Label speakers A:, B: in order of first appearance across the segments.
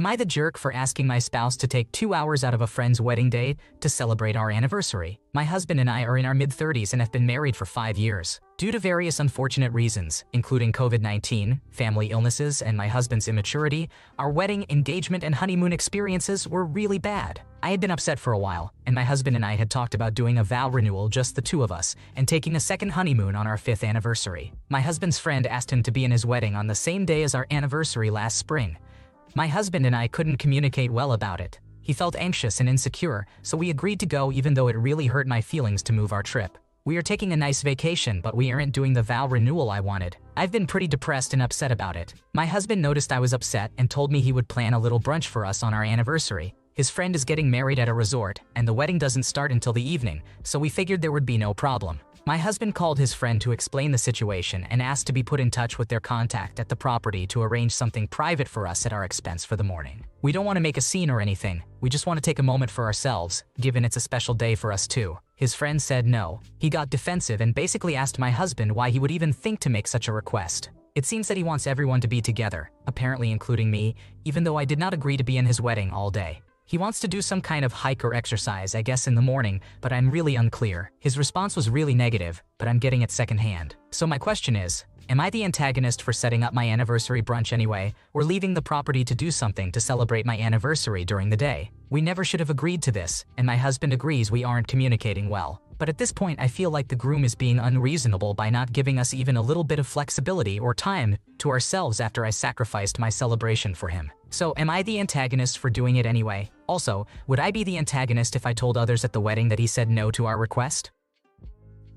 A: Am I the jerk for asking my spouse to take 2 hours out of a friend's wedding day to celebrate our anniversary? My husband and I are in our mid-30s and have been married for 5 years. Due to various unfortunate reasons, including COVID-19, family illnesses, and my husband's immaturity, our wedding, engagement, and honeymoon experiences were really bad. I had been upset for a while, and my husband and I had talked about doing a vow renewal, just the two of us, and taking a second honeymoon on our 5th anniversary. My husband's friend asked him to be in his wedding on the same day as our anniversary last spring. My husband and I couldn't communicate well about it. He felt anxious and insecure, so we agreed to go even though it really hurt my feelings to move our trip. We are taking a nice vacation, but we aren't doing the vow renewal I wanted. I've been pretty depressed and upset about it. My husband noticed I was upset and told me he would plan a little brunch for us on our anniversary. His friend is getting married at a resort, and the wedding doesn't start until the evening, so we figured there would be no problem. My husband called his friend to explain the situation and asked to be put in touch with their contact at the property to arrange something private for us at our expense for the morning. We don't want to make a scene or anything, we just want to take a moment for ourselves, given it's a special day for us too. His friend said no. He got defensive and basically asked my husband why he would even think to make such a request. It seems that he wants everyone to be together, apparently including me, even though I did not agree to be in his wedding all day. He wants to do some kind of hike or exercise, I guess in the morning, but I'm really unclear. His response was really negative, but I'm getting it secondhand. So my question is, am I the antagonist for setting up my anniversary brunch anyway, or leaving the property to do something to celebrate my anniversary during the day? We never should have agreed to this, and my husband agrees we aren't communicating well. But at this point, I feel like the groom is being unreasonable by not giving us even a little bit of flexibility or time to ourselves after I sacrificed my celebration for him. So, am I the antagonist for doing it anyway? Also, would I be the antagonist if I told others at the wedding that he said no to our request?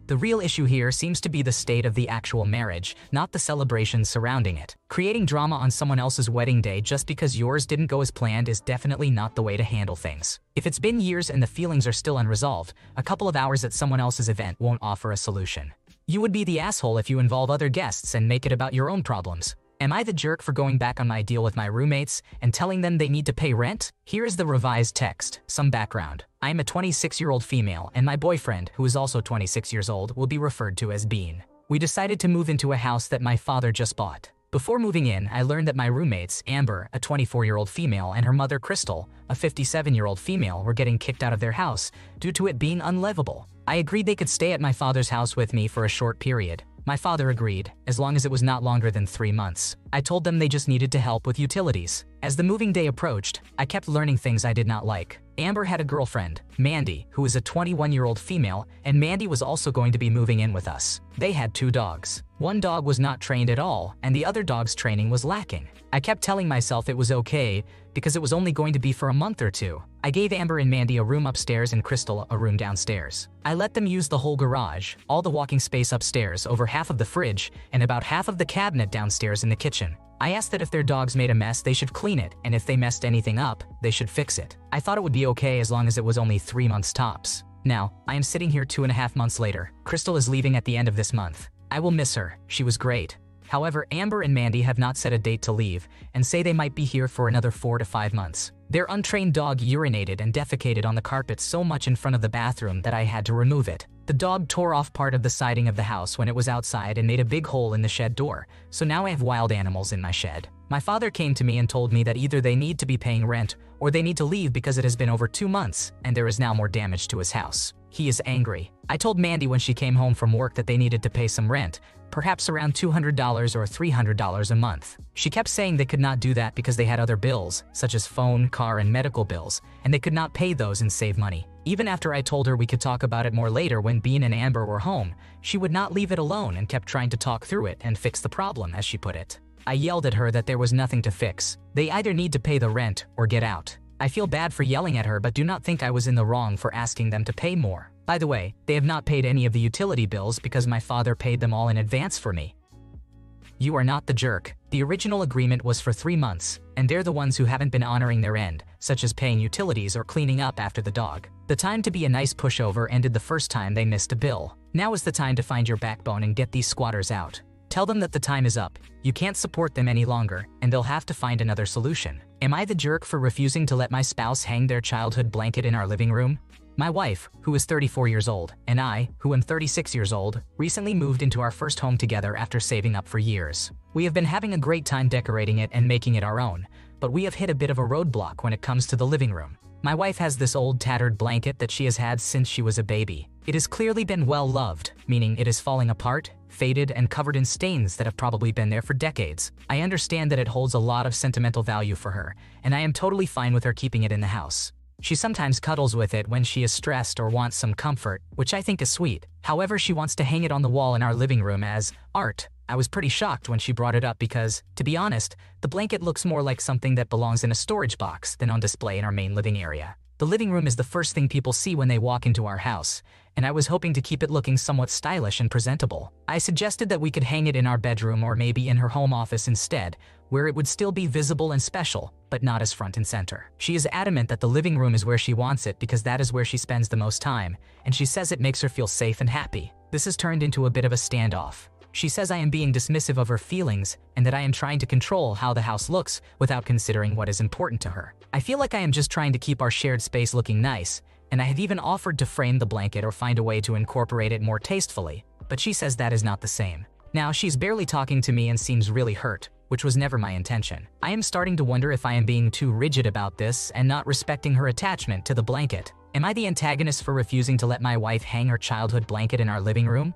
A: The real issue here seems to be the state of the actual marriage, not the celebrations surrounding it. Creating drama on someone else's wedding day just because yours didn't go as planned is definitely not the way to handle things. If it's been years and the feelings are still unresolved, a couple of hours at someone else's event won't offer a solution. You would be the asshole if you involve other guests and make it about your own problems. Am I the jerk for going back on my deal with my roommates and telling them they need to pay rent? Here is the revised text. Some background. I am a 26-year-old female, and my boyfriend, who is also 26 years old, will be referred to as Bean. We decided to move into a house that my father just bought. Before moving in, I learned that my roommates, Amber, a 24-year-old female, and her mother, Crystal, a 57-year-old female, were getting kicked out of their house due to it being unlivable. I agreed they could stay at my father's house with me for a short period. My father agreed, as long as it was not longer than 3 months. I told them they just needed to help with utilities. As the moving day approached, I kept learning things I did not like. Amber had a girlfriend, Mandy, who is a 21-year-old female, and Mandy was also going to be moving in with us. They had 2 dogs. One dog was not trained at all, and the other dog's training was lacking. I kept telling myself it was okay because it was only going to be for a month or 2. I gave Amber and Mandy a room upstairs and Crystal a room downstairs. I let them use the whole garage, all the walking space upstairs, over half of the fridge, and about half of the cabinet downstairs in the kitchen. I asked that if their dogs made a mess, they should clean it, and if they messed anything up, they should fix it. I thought it would be okay as long as it was only 3 months tops. Now, I am sitting here 2.5 months later. Crystal is leaving at the end of this month. I will miss her. She was great. However, Amber and Mandy have not set a date to leave and say they might be here for another 4 to 5 months. Their untrained dog urinated and defecated on the carpet so much in front of the bathroom that I had to remove it. The dog tore off part of the siding of the house when it was outside and made a big hole in the shed door, so now I have wild animals in my shed. My father came to me and told me that either they need to be paying rent or they need to leave because it has been over 2 months and there is now more damage to his house. He is angry. I told Mandy when she came home from work that they needed to pay some rent, perhaps around $200 or $300 a month. She kept saying they could not do that because they had other bills, such as phone, car, and medical bills, and they could not pay those and save money. Even after I told her we could talk about it more later when Bean and Amber were home, she would not leave it alone and kept trying to talk through it and fix the problem, as she put it. I yelled at her that there was nothing to fix. They either need to pay the rent or get out. I feel bad for yelling at her, but do not think I was in the wrong for asking them to pay more. By the way, they have not paid any of the utility bills because my father paid them all in advance for me. You are not the jerk. The original agreement was for 3 months, and they're the ones who haven't been honoring their end, such as paying utilities or cleaning up after the dog. The time to be a nice pushover ended the first time they missed a bill. Now is the time to find your backbone and get these squatters out. Tell them that the time is up, you can't support them any longer, and they'll have to find another solution. Am I the jerk for refusing to let my spouse hang their childhood blanket in our living room? My wife, who is 34 years old, and I, who am 36 years old, recently moved into our first home together after saving up for years. We have been having a great time decorating it and making it our own, but we have hit a bit of a roadblock when it comes to the living room. My wife has this old tattered blanket that she has had since she was a baby. It has clearly been well loved, meaning it is falling apart, faded, and covered in stains that have probably been there for decades. I understand that it holds a lot of sentimental value for her, and I am totally fine with her keeping it in the house. She sometimes cuddles with it when she is stressed or wants some comfort, which I think is sweet. However, she wants to hang it on the wall in our living room as art. I was pretty shocked when she brought it up because, to be honest, the blanket looks more like something that belongs in a storage box than on display in our main living area. The living room is the first thing people see when they walk into our house, and I was hoping to keep it looking somewhat stylish and presentable. I suggested that we could hang it in our bedroom or maybe in her home office instead, where it would still be visible and special, but not as front and center. She is adamant that the living room is where she wants it because that is where she spends the most time, and she says it makes her feel safe and happy. This has turned into a bit of a standoff. She says I am being dismissive of her feelings and that I am trying to control how the house looks without considering what is important to her. I feel like I am just trying to keep our shared space looking nice, and I have even offered to frame the blanket or find a way to incorporate it more tastefully, but she says that is not the same. Now, she's barely talking to me and seems really hurt, which was never my intention. I am starting to wonder if I am being too rigid about this and not respecting her attachment to the blanket. Am I the antagonist for refusing to let my wife hang her childhood blanket in our living room?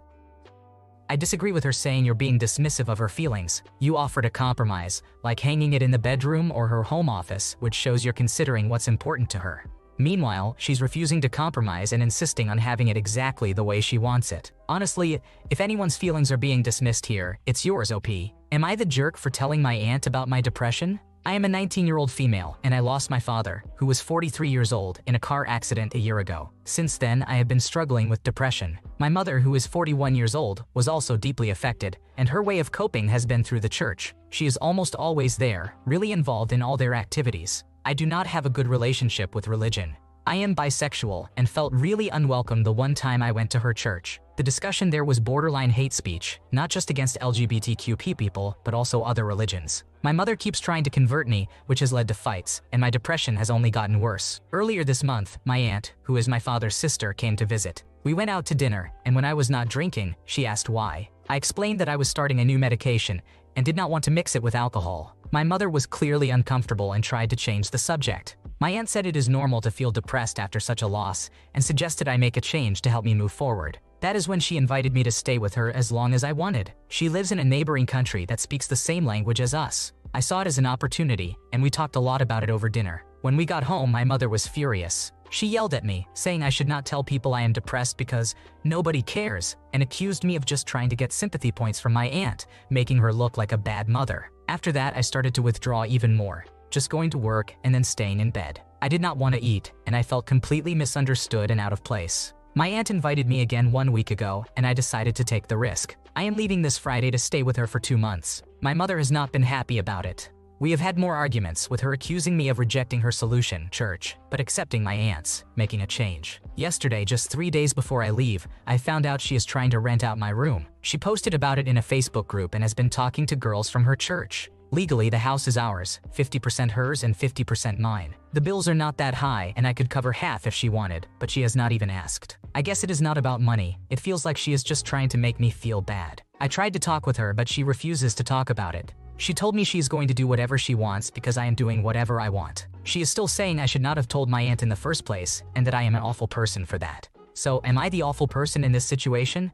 A: I disagree with her saying you're being dismissive of her feelings. You offered a compromise, like hanging it in the bedroom or her home office, which shows you're considering what's important to her. Meanwhile, she's refusing to compromise and insisting on having it exactly the way she wants it. Honestly, if anyone's feelings are being dismissed here, it's yours, OP. Am I the jerk for telling my aunt about my depression? I am a 19-year-old female, and I lost my father, who was 43 years old, in a car accident a year ago. Since then, I have been struggling with depression. My mother, who is 41 years old, was also deeply affected, and her way of coping has been through the church. She is almost always there, really involved in all their activities. I do not have a good relationship with religion. I am bisexual and felt really unwelcome the one time I went to her church. The discussion there was borderline hate speech, not just against LGBTQ people, but also other religions. My mother keeps trying to convert me, which has led to fights, and my depression has only gotten worse. Earlier this month, my aunt, who is my father's sister, came to visit. We went out to dinner, and when I was not drinking, she asked why. I explained that I was starting a new medication and did not want to mix it with alcohol. My mother was clearly uncomfortable and tried to change the subject. My aunt said it is normal to feel depressed after such a loss and suggested I make a change to help me move forward. That is when she invited me to stay with her as long as I wanted. She lives in a neighboring country that speaks the same language as us. I saw it as an opportunity, and we talked a lot about it over dinner. When we got home, my mother was furious. She yelled at me, saying I should not tell people I am depressed because nobody cares, and accused me of just trying to get sympathy points from my aunt, making her look like a bad mother. After that, I started to withdraw even more, just going to work and then staying in bed. I did not want to eat, and I felt completely misunderstood and out of place. My aunt invited me again 1 week ago, and I decided to take the risk. I am leaving this Friday to stay with her for 2 months. My mother has not been happy about it. We have had more arguments, with her accusing me of rejecting her solution, church, but accepting my aunt's, making a change. Yesterday, just 3 days before I leave, I found out she is trying to rent out my room. She posted about it in a Facebook group and has been talking to girls from her church. Legally, the house is ours, 50% hers and 50% mine. The bills are not that high, and I could cover half if she wanted, but she has not even asked. I guess it is not about money. It feels like she is just trying to make me feel bad. I tried to talk with her, but she refuses to talk about it. She told me she is going to do whatever she wants because I am doing whatever I want. She is still saying I should not have told my aunt in the first place, and that I am an awful person for that. So, am I the awful person in this situation?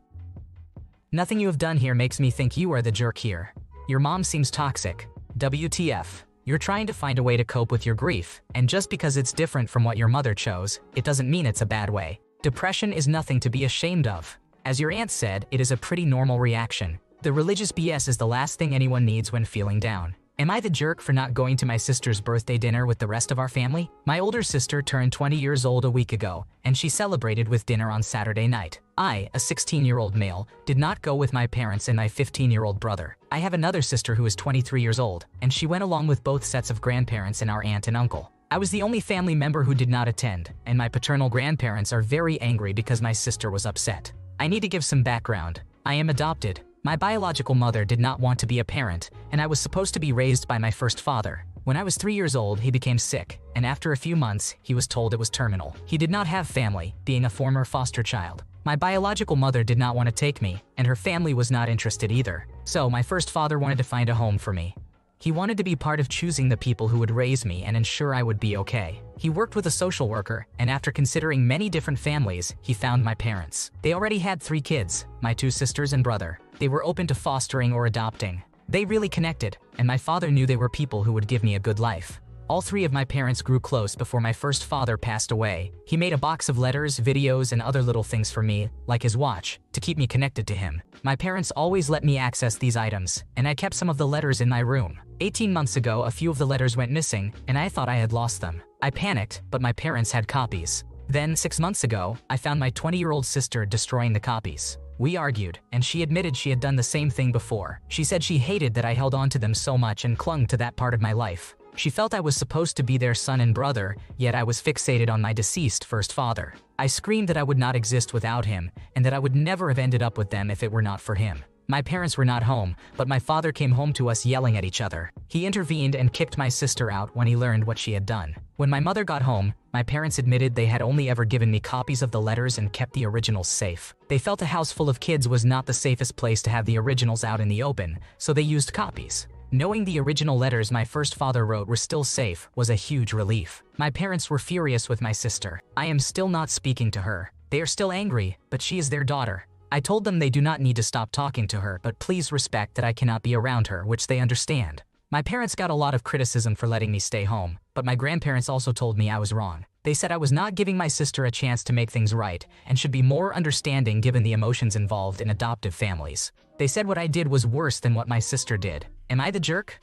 A: Nothing you have done here makes me think you are the jerk here. Your mom seems toxic. WTF. You're trying to find a way to cope with your grief, and just because it's different from what your mother chose, it doesn't mean it's a bad way. Depression is nothing to be ashamed of. As your aunt said, it is a pretty normal reaction. The religious BS is the last thing anyone needs when feeling down. Am I the jerk for not going to my sister's birthday dinner with the rest of our family? My older sister turned 20 years old a week ago, and she celebrated with dinner on Saturday night. I, a 16-year-old male, did not go with my parents and my 15-year-old brother. I have another sister who is 23 years old, and she went along with both sets of grandparents and our aunt and uncle. I was the only family member who did not attend, and my paternal grandparents are very angry because my sister was upset. I need to give some background. I am adopted. My biological mother did not want to be a parent, and I was supposed to be raised by my first father. When I was 3 years old, he became sick, and after a few months, he was told it was terminal. He did not have family, being a former foster child. My biological mother did not want to take me, and her family was not interested either. So my first father wanted to find a home for me. He wanted to be part of choosing the people who would raise me and ensure I would be okay. He worked with a social worker, and after considering many different families, he found my parents. They already had 3 kids, my 2 sisters and brother. They were open to fostering or adopting. They really connected, and my father knew they were people who would give me a good life. All 3 of my parents grew close before my first father passed away. He made a box of letters, videos, and other little things for me, like his watch, to keep me connected to him. My parents always let me access these items, and I kept some of the letters in my room. 18 months ago, a few of the letters went missing, and I thought I had lost them. I panicked, but my parents had copies. Then, 6 months ago, I found my 20-year-old sister destroying the copies. We argued, and she admitted she had done the same thing before. She said she hated that I held on to them so much and clung to that part of my life. She felt I was supposed to be their son and brother, yet I was fixated on my deceased first father. I screamed that I would not exist without him, and that I would never have ended up with them if it were not for him. My parents were not home, but my father came home to us yelling at each other. He intervened and kicked my sister out when he learned what she had done. When my mother got home, my parents admitted they had only ever given me copies of the letters and kept the originals safe. They felt a house full of kids was not the safest place to have the originals out in the open, so they used copies. Knowing the original letters my first father wrote were still safe was a huge relief. My parents were furious with my sister. I am still not speaking to her. They are still angry, but she is their daughter. I told them they do not need to stop talking to her, but please respect that I cannot be around her, which they understand. My parents got a lot of criticism for letting me stay home, but my grandparents also told me I was wrong. They said I was not giving my sister a chance to make things right and should be more understanding given the emotions involved in adoptive families. They said what I did was worse than what my sister did. Am I the jerk?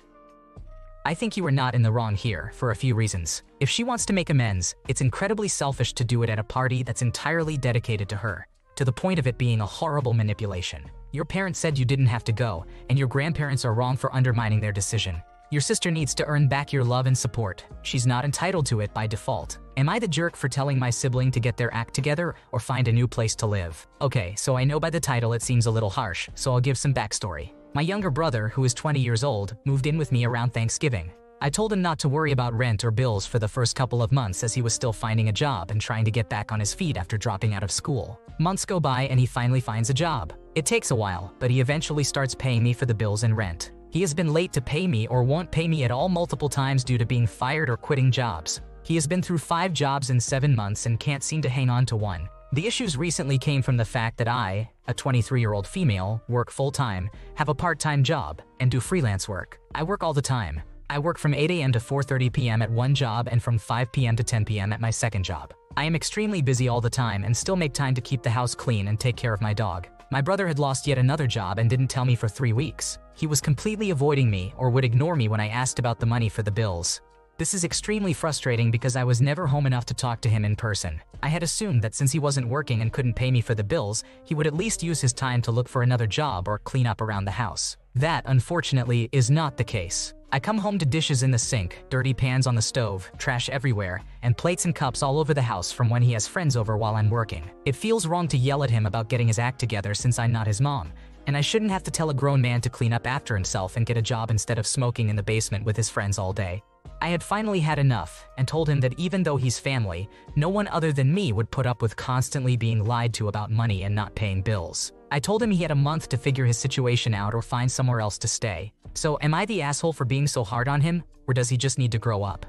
A: I think you are not in the wrong here, for a few reasons. If she wants to make amends, it's incredibly selfish to do it at a party that's entirely dedicated to her, to the point of it being a horrible manipulation. Your parents said you didn't have to go, and your grandparents are wrong for undermining their decision. Your sister needs to earn back your love and support. She's not entitled to it by default. Am I the jerk for telling my sibling to get their act together or find a new place to live? Okay, so I know by the title it seems a little harsh, so I'll give some backstory. My younger brother, who is 20 years old, moved in with me around Thanksgiving. I told him not to worry about rent or bills for the first couple of months as he was still finding a job and trying to get back on his feet after dropping out of school. Months go by and he finally finds a job. It takes a while, but he eventually starts paying me for the bills and rent. He has been late to pay me or won't pay me at all multiple times due to being fired or quitting jobs. He has been through 5 jobs in 7 months and can't seem to hang on to one. The issues recently came from the fact that I, a 23-year-old female, work full-time, have a part-time job, and do freelance work. I work all the time. I work from 8 a.m. to 4:30 p.m. at one job and from 5 p.m. to 10 p.m. at my second job. I am extremely busy all the time and still make time to keep the house clean and take care of my dog. My brother had lost yet another job and didn't tell me for 3 weeks. He was completely avoiding me or would ignore me when I asked about the money for the bills. This is extremely frustrating because I was never home enough to talk to him in person. I had assumed that since he wasn't working and couldn't pay me for the bills, he would at least use his time to look for another job or clean up around the house. That, unfortunately, is not the case. I come home to dishes in the sink, dirty pans on the stove, trash everywhere, and plates and cups all over the house from when he has friends over while I'm working. It feels wrong to yell at him about getting his act together since I'm not his mom, and I shouldn't have to tell a grown man to clean up after himself and get a job instead of smoking in the basement with his friends all day. I had finally had enough and told him that even though he's family, no one other than me would put up with constantly being lied to about money and not paying bills. I told him he had a month to figure his situation out or find somewhere else to stay. So am I the asshole for being so hard on him, or does he just need to grow up?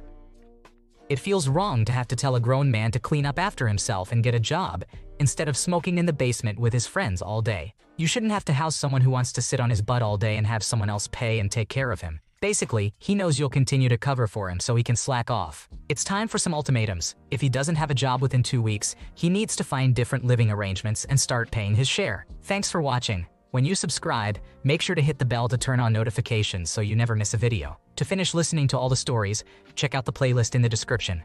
A: It feels wrong to have to tell a grown man to clean up after himself and get a job, instead of smoking in the basement with his friends all day. You shouldn't have to house someone who wants to sit on his butt all day and have someone else pay and take care of him. Basically, he knows you'll continue to cover for him so he can slack off. It's time for some ultimatums. If he doesn't have a job within 2 weeks, he needs to find different living arrangements and start paying his share. Thanks for watching. When you subscribe, make sure to hit the bell to turn on notifications so you never miss a video. To finish listening to all the stories, check out the playlist in the description.